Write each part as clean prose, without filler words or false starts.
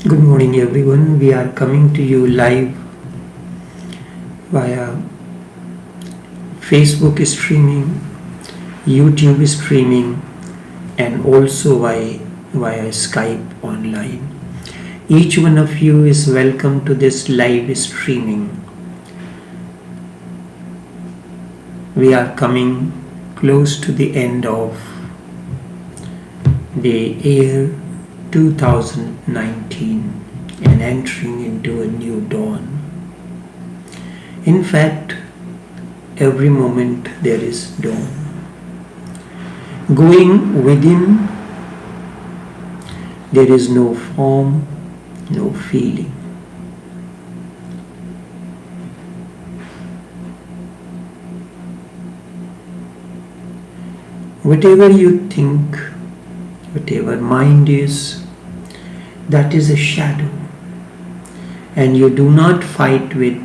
Good morning, everyone. We are coming to you live via Facebook streaming, YouTube streaming, and also via Skype online. Each one of you is welcome to this live streaming. We are coming close to the end of the year 2019 and entering into a new dawn. In fact, every moment there is dawn. Going within, there is no form, no feeling. Whatever you think, whatever mind is, that is a shadow. And you do not fight with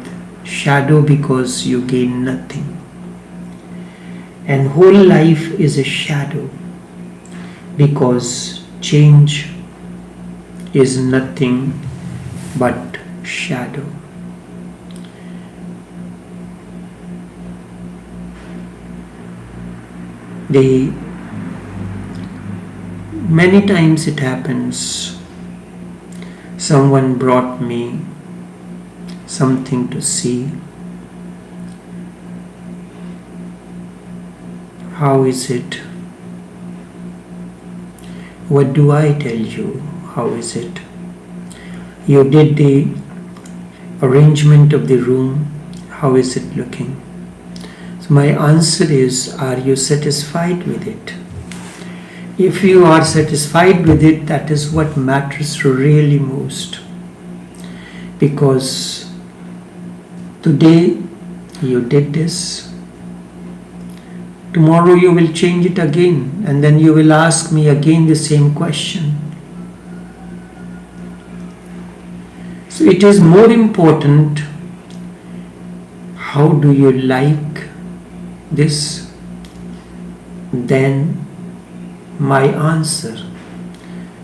shadow because you gain nothing. And whole life is a shadow because change is nothing but shadow. Many times it happens, someone brought me something to see. How is it? What do I tell you? How is it? You did the arrangement of the room. How is it looking? So my answer is, are you satisfied with it? If you are satisfied with it, that is what matters really most. Because today you did this, tomorrow you will change it again, and then you will ask me again the same question. So it is more important, how do you like this, than my answer.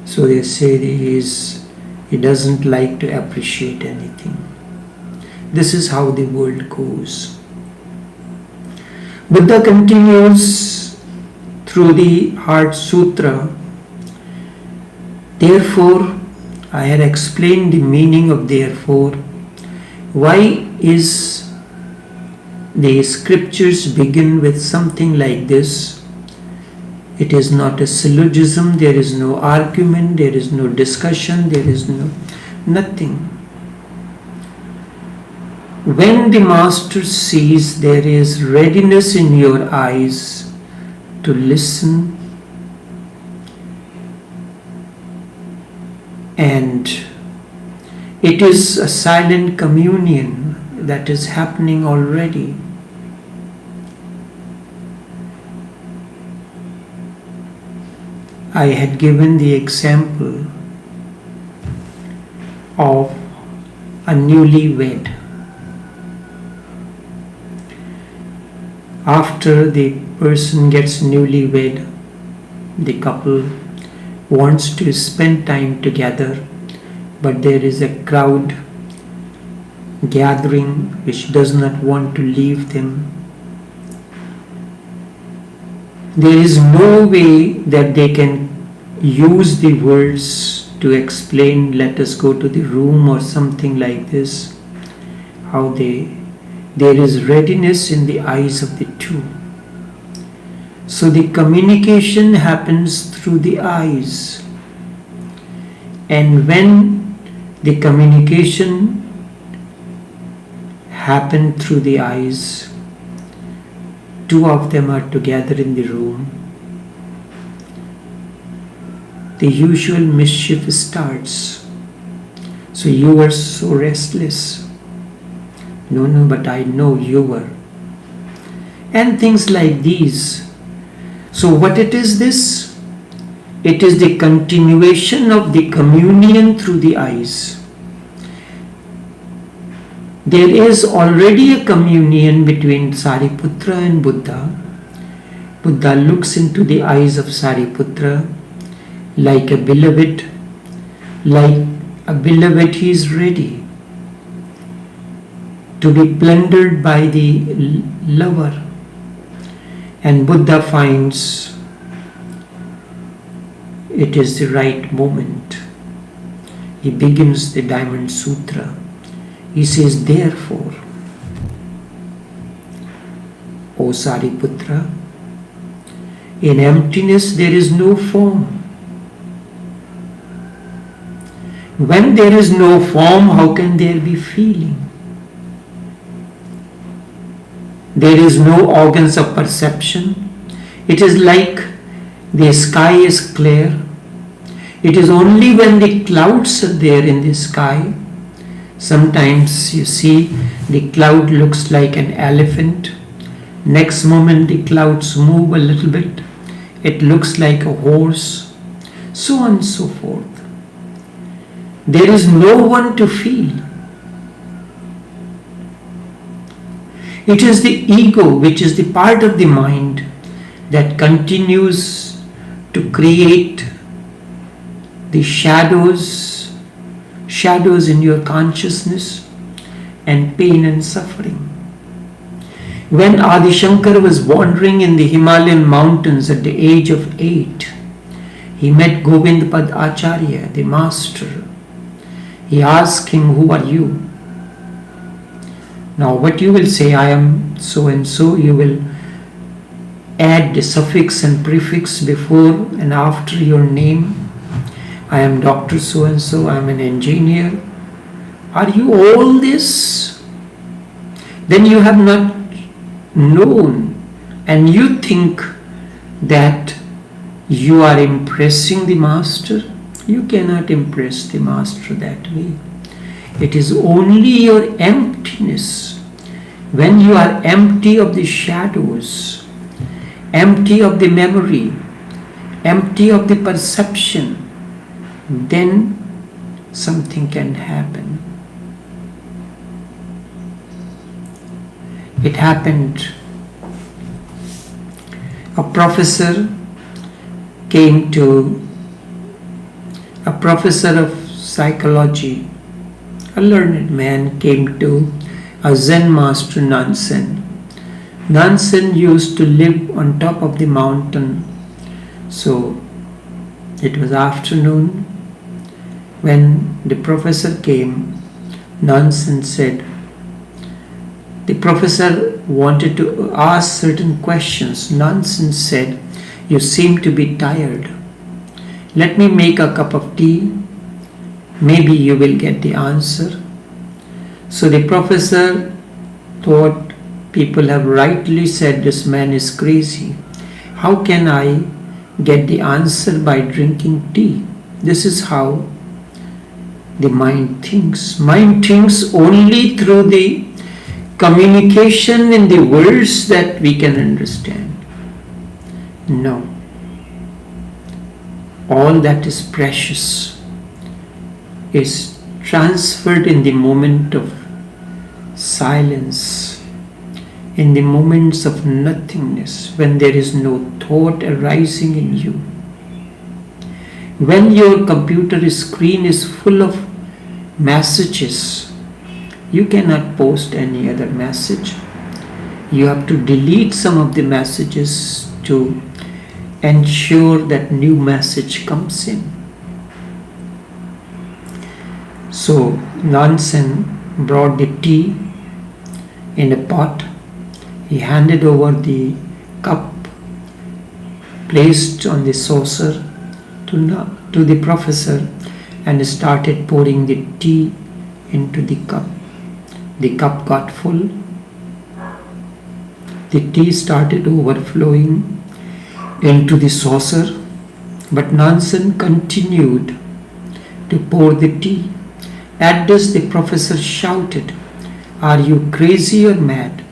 So they say he doesn't like to appreciate anything. This is how the world goes. Buddha continues through the Heart Sutra. Therefore, I had explained the meaning of therefore. Why is the scriptures begin with something like this? It is not a syllogism, there is no argument, there is no discussion, there is nothing. When the Master sees there is readiness in your eyes to listen, and it is a silent communion that is happening already. I had given the example of a newlywed. After the person gets newlywed, the couple wants to spend time together, but there is a crowd gathering which does not want to leave them. There is no way that they can use the words to explain, let us go to the room or something like this, how there is readiness in the eyes of the two. So the communication happens through the eyes. And when the communication happened through the eyes, two of them are together in the room, the usual mischief starts. So you were so restless. No, but I know you were. And things like these. So what it is this? It is the continuation of the communion through the eyes. There is already a communion between Sariputra and Buddha. Buddha looks into the eyes of Sariputra like a beloved, like a beloved, he is ready to be plundered by the lover. And Buddha finds it is the right moment. He begins the Diamond Sutra. He says, therefore, O Sariputra, in emptiness there is no form. When there is no form, how can there be feeling? There is no organs of perception. It is like the sky is clear. It is only when the clouds are there in the sky. Sometimes you see the cloud looks like an elephant. Next moment the clouds move a little bit. It looks like a horse. So on and so forth. There is no one to feel. It is the ego, which is the part of the mind that continues to create the shadows in your consciousness and pain and suffering. When Adi Shankar was wandering in the Himalayan mountains at the age of 8, he met Govind Pad Acharya, the master. He asked him, who are you? Now what you will say, I am so and so, you will add the suffix and prefix before and after your name. I am Dr. So and so, I am an engineer. Are you all this? Then you have not known and you think that you are impressing the master. You cannot impress the master that way. It is only your emptiness. When you are empty of the shadows, empty of the memory, empty of the perception, then something can happen. It happened. A professor of psychology, a learned man, came to a Zen master, Nansen. Nansen used to live on top of the mountain. So it was afternoon. When the professor came, Nansen said, the professor wanted to ask certain questions. Nansen said, you seem to be tired. Let me make a cup of tea. Maybe you will get the answer. So the professor thought, people have rightly said this man is crazy. How can I get the answer by drinking tea? This is how the mind thinks. Mind thinks only through the communication in the words that we can understand. No. All that is precious is transferred in the moment of silence, in the moments of nothingness, when there is no thought arising in you. When your computer screen is full of messages, you cannot post any other message. You have to delete some of the messages to ensure that new message comes in. So Nansen brought the tea in a pot. He handed over the cup placed on the saucer to the professor and started pouring the tea into the cup. The cup got full. The tea started overflowing into the saucer, but Nansen continued to pour the tea. At this, the professor shouted, "Are you crazy or mad?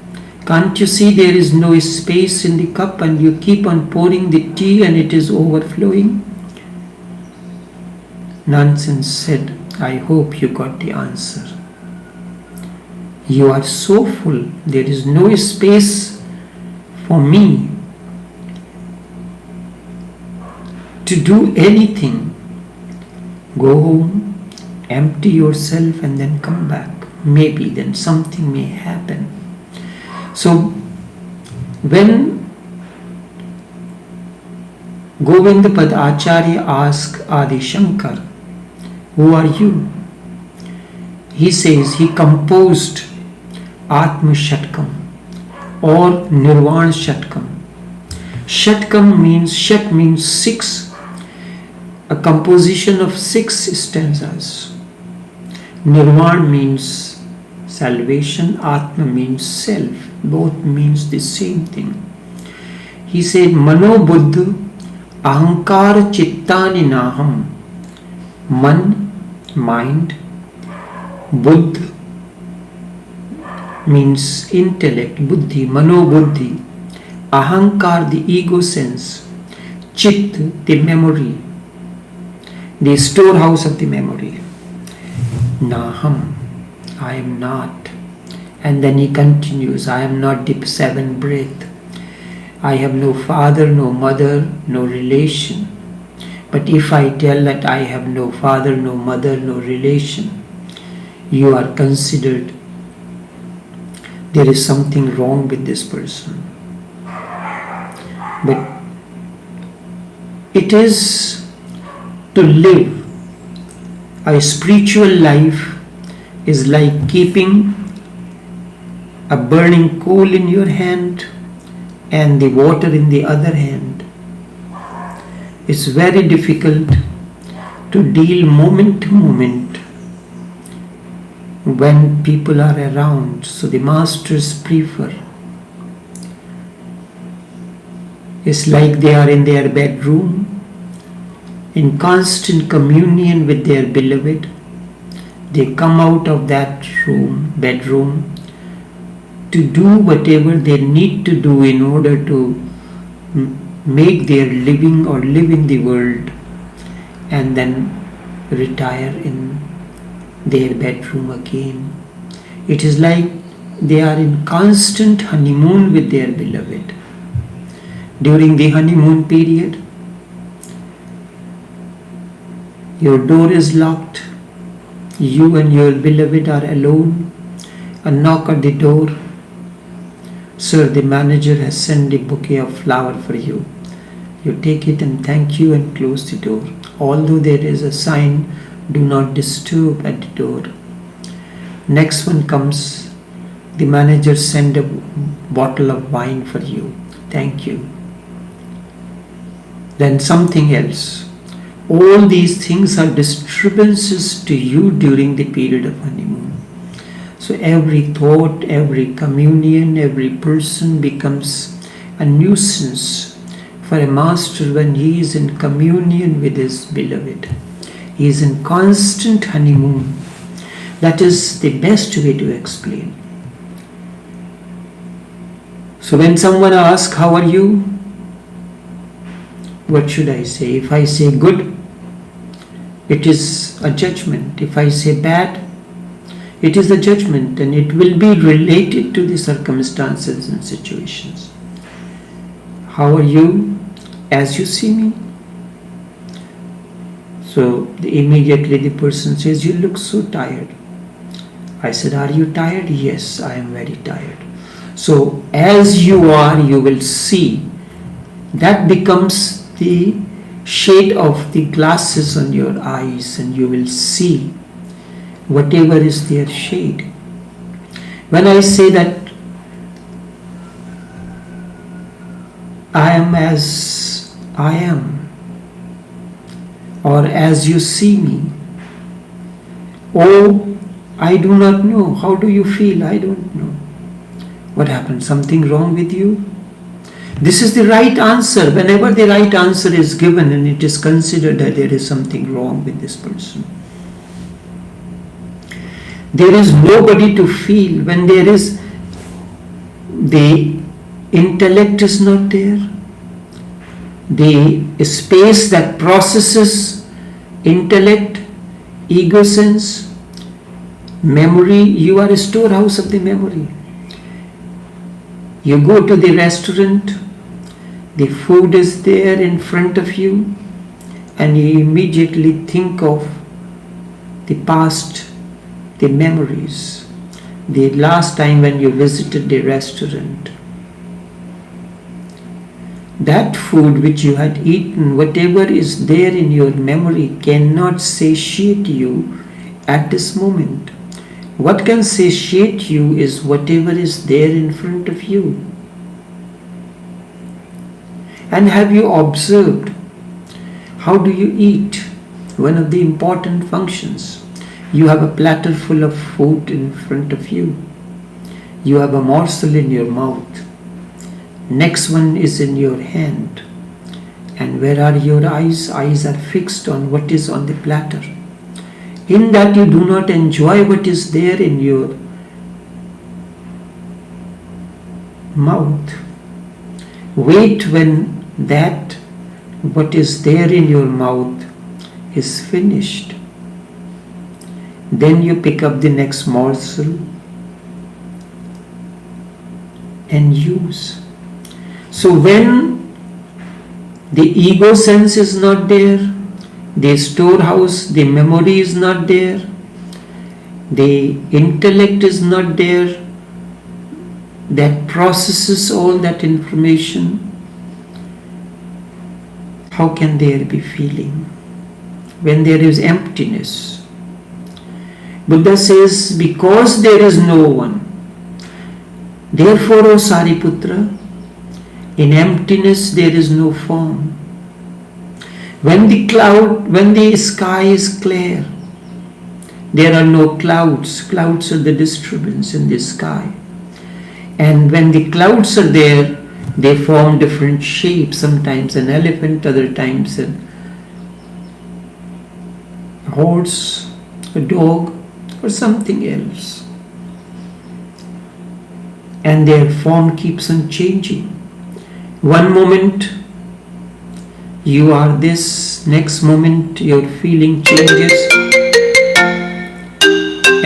Can't you see there is no space in the cup and you keep on pouring the tea and it is overflowing?" Nansen said, "I hope you got the answer. You are so full, there is no space for me to do anything. Go home, empty yourself and then come back. Maybe then something may happen. So when Govindapad Acharya asked Adi Shankar, who are you? He says he composed Atma Shatkam or Nirvana Shatkam. Shatkam means, Shat means 6, a composition of 6 stanzas. Nirvana means salvation, Atma means self. Both means the same thing. He said, Mano Buddha Ahankara Chittani Naham. Man, mind. Buddha means intellect, Buddhi, Mano Buddhi. Ahankar, the ego sense. Chit, the memory, the storehouse of the memory. Naham, I am not. And then he continues, I am not the 7th breath. I have no father, no mother, no relation. But if I tell that I have no father, no mother, no relation, you are considered there is something wrong with this person. But it is to live a spiritual life is like keeping a burning coal in your hand and the water in the other hand. It's very difficult to deal moment to moment when people are around. So the masters prefer. It's like they are in their bedroom, in constant communion with their beloved. They come out of that bedroom, to do whatever they need to do in order to make their living or live in the world, and then retire in their bedroom again. It is like they are in constant honeymoon with their beloved. During the honeymoon period, your door is locked, you and your beloved are alone. A knock at the door. Sir, the manager has sent a bouquet of flowers for you. You take it and thank you and close the door. Although there is a sign, do not disturb at the door. Next one comes, the manager sent a bottle of wine for you. Thank you. Then something else. All these things are disturbances to you during the period of honeymoon. So every thought, every communion, every person becomes a nuisance for a master when he is in communion with his beloved. He is in constant honeymoon. That is the best way to explain. So when someone asks, how are you? What should I say? If I say good, it is a judgment. If I say bad, it is a judgment, and it will be related to the circumstances and situations. How are you as you see me? So immediately the person says, you look so tired. I said, are you tired? Yes, I am very tired. So as you are, you will see. That becomes the shade of the glasses on your eyes, and you will see whatever is their shade. When I say that I am as I am, or as you see me, oh, I do not know. How do you feel? I don't know. What happened? Something wrong with you? This is the right answer. Whenever the right answer is given and it is considered that there is something wrong with this person. There is nobody to feel when there is, the intellect is not there. The space that processes intellect, ego sense, memory, you are a storehouse of the memory. You go to the restaurant, the food is there in front of you, and you immediately think of the past, the memories, the last time when you visited the restaurant. That food which you had eaten, whatever is there in your memory, cannot satiate you at this moment. What can satiate you is whatever is there in front of you. And have you observed how do you eat? One of the important functions. You have a platter full of food in front of you. You have a morsel in your mouth. Next one is in your hand. And where are your eyes? Eyes are fixed on what is on the platter. In that you do not enjoy what is there in your mouth. Wait when that what is there in your mouth is finished. Then you pick up the next morsel and use. So when the ego sense is not there, the storehouse, the memory is not there, the intellect is not there, that processes all that information, how can there be feeling? When there is emptiness. Buddha says, because there is no one, therefore, O Sariputra, in emptiness there is no form. When the sky is clear, there are no clouds. Clouds are the disturbance in the sky. And when the clouds are there, they form different shapes, sometimes an elephant, other times a horse, a dog, or something else. And their form keeps on changing. One moment you are this, next moment your feeling changes,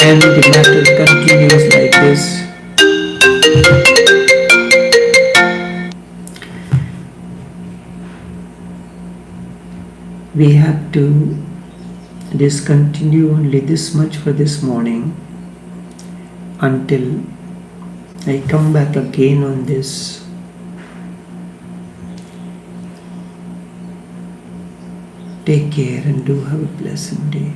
and the matter continues like this. We have to discontinue only this much for this morning until I come back again on this. Take care and do have a pleasant day.